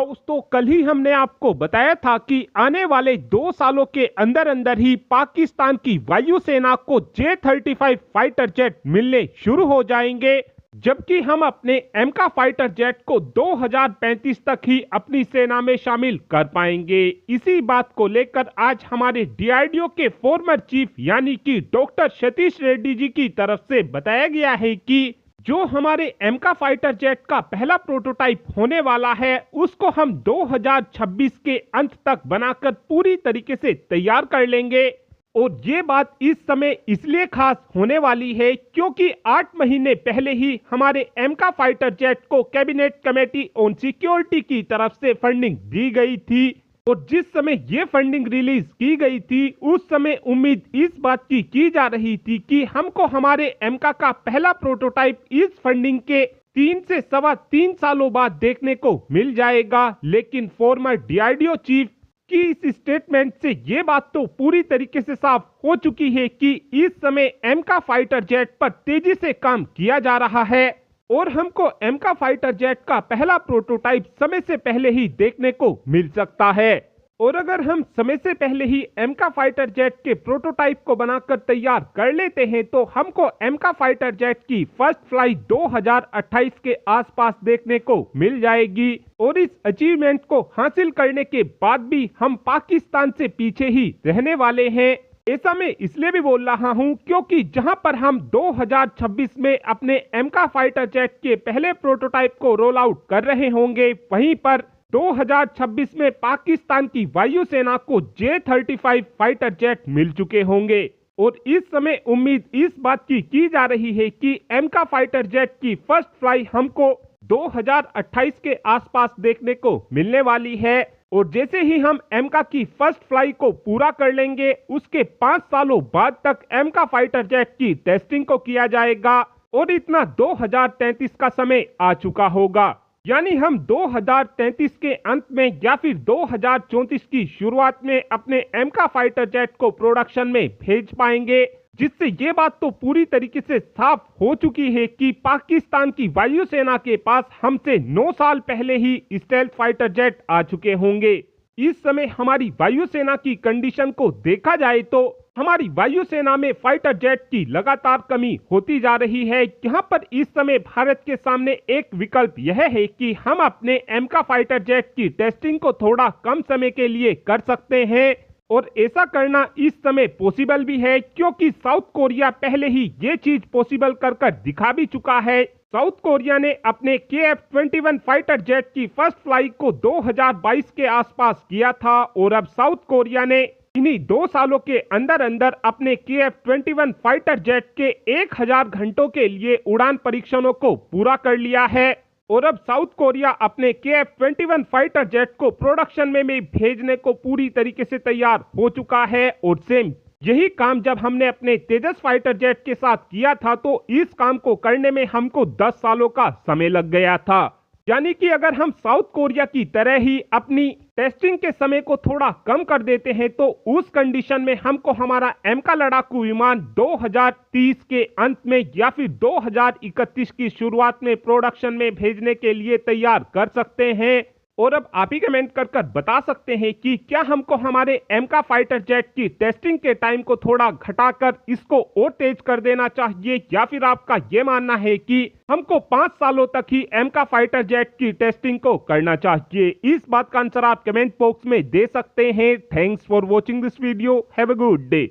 दोस्तों, कल ही हमने आपको बताया था कि आने वाले 2 सालों के अंदर अंदर ही पाकिस्तान की वायुसेना को J-35 फाइटर जेट मिलने शुरू हो जाएंगे, जबकि हम अपने एमका फाइटर जेट को 2035 तक ही अपनी सेना में शामिल कर पाएंगे। इसी बात को लेकर आज हमारे डीआरडीओ के फॉर्मर चीफ यानी कि डॉक्टर सतीश रेड्डी जी की तरफ से बताया गया है कि जो हमारे एमका फाइटर जेट का पहला प्रोटोटाइप होने वाला है, उसको हम 2026 के अंत तक बनाकर पूरी तरीके से तैयार कर लेंगे। और ये बात इस समय इसलिए खास होने वाली है क्योंकि 8 महीने पहले ही हमारे एमका फाइटर जेट को कैबिनेट कमेटी ऑन सिक्योरिटी की तरफ से फंडिंग दी गई थी। और जिस समय ये फंडिंग रिलीज की गई थी, उस समय उम्मीद इस बात की जा रही थी कि हमको हमारे एमका का पहला प्रोटोटाइप इस फंडिंग के 3 से 3.25 सालों बाद देखने को मिल जाएगा। लेकिन फॉर्मर डीआरडीओ चीफ की इस स्टेटमेंट से ये बात तो पूरी तरीके से साफ हो चुकी है कि इस समय एमका फाइटर जेट पर तेजी से काम किया जा रहा है और हमको एमका फाइटर जेट का पहला प्रोटोटाइप समय से पहले ही देखने को मिल सकता है। और अगर हम समय से पहले ही एमका फाइटर जेट के प्रोटोटाइप को बनाकर तैयार कर लेते हैं तो हमको एमका फाइटर जेट की फर्स्ट फ्लाइट 2028 के आसपास देखने को मिल जाएगी। और इस अचीवमेंट को हासिल करने के बाद भी हम पाकिस्तान से पीछे ही रहने वाले हैं। ऐसा मैं इसलिए भी बोल रहा हूं क्योंकि जहां पर हम 2026 में अपने एमका फाइटर जेट के पहले प्रोटोटाइप को रोल आउट कर रहे होंगे, वहीं पर 2026 में पाकिस्तान की वायुसेना को J-35 फाइटर जेट मिल चुके होंगे। और इस समय उम्मीद इस बात की जा रही है कि एमका फाइटर जेट की फर्स्ट फ्लाई हमको 2028 के आसपास देखने को मिलने वाली है। और जैसे ही हम एमका की फर्स्ट फ्लाई को पूरा कर लेंगे, उसके 5 सालों बाद तक एमका फाइटर जेट की टेस्टिंग को किया जाएगा और इतना 2033 का समय आ चुका होगा। यानी हम 2033 के अंत में या फिर 2034 की शुरुआत में अपने एमका फाइटर जेट को प्रोडक्शन में भेज पाएंगे, जिससे ये बात तो पूरी तरीके से साफ हो चुकी है कि पाकिस्तान की वायुसेना के पास हमसे 9 साल पहले ही स्टेल्थ फाइटर जेट आ चुके होंगे। इस समय हमारी वायुसेना की कंडीशन को देखा जाए तो हमारी वायुसेना में फाइटर जेट की लगातार कमी होती जा रही है। यहाँ पर इस समय भारत के सामने एक विकल्प यह है कि हम अपने एमका फाइटर जेट की टेस्टिंग को थोड़ा कम समय के लिए कर सकते हैं और ऐसा करना इस समय पॉसिबल भी है क्योंकि साउथ कोरिया पहले ही ये चीज पॉसिबल कर दिखा भी चुका है। साउथ कोरिया ने अपने KF-21 फाइटर जेट की फर्स्ट फ्लाइट को 2022 के आसपास किया था और अब साउथ कोरिया ने इन्हीं 2 सालों के अंदर अंदर अपने KF-21 फाइटर जेट के 1000 घंटों के लिए उड़ान परीक्षणों को पूरा कर लिया है। और अब साउथ कोरिया अपने KF-21 फाइटर जेट को प्रोडक्शन में भेजने को पूरी तरीके से तैयार हो चुका है। और सेम यही काम जब हमने अपने तेजस फाइटर जेट के साथ किया था तो इस काम को करने में हमको 10 सालों का समय लग गया था। यानी कि अगर हम साउथ कोरिया की तरह ही अपनी टेस्टिंग के समय को थोड़ा कम कर देते हैं तो उस कंडीशन में हमको हमारा एमका लड़ाकू विमान 2030 के अंत में या फिर 2031 की शुरुआत में प्रोडक्शन में भेजने के लिए तैयार कर सकते हैं। और अब आप ही कमेंट कर बता सकते हैं कि क्या हमको हमारे एमका फाइटर जेट की टेस्टिंग के टाइम को थोड़ा घटाकर इसको और तेज कर देना चाहिए या फिर आपका ये मानना है कि हमको 5 सालों तक ही एमका फाइटर जेट की टेस्टिंग को करना चाहिए। इस बात का आंसर आप कमेंट बॉक्स में दे सकते हैं। Thanks for watching this video. Have a good day.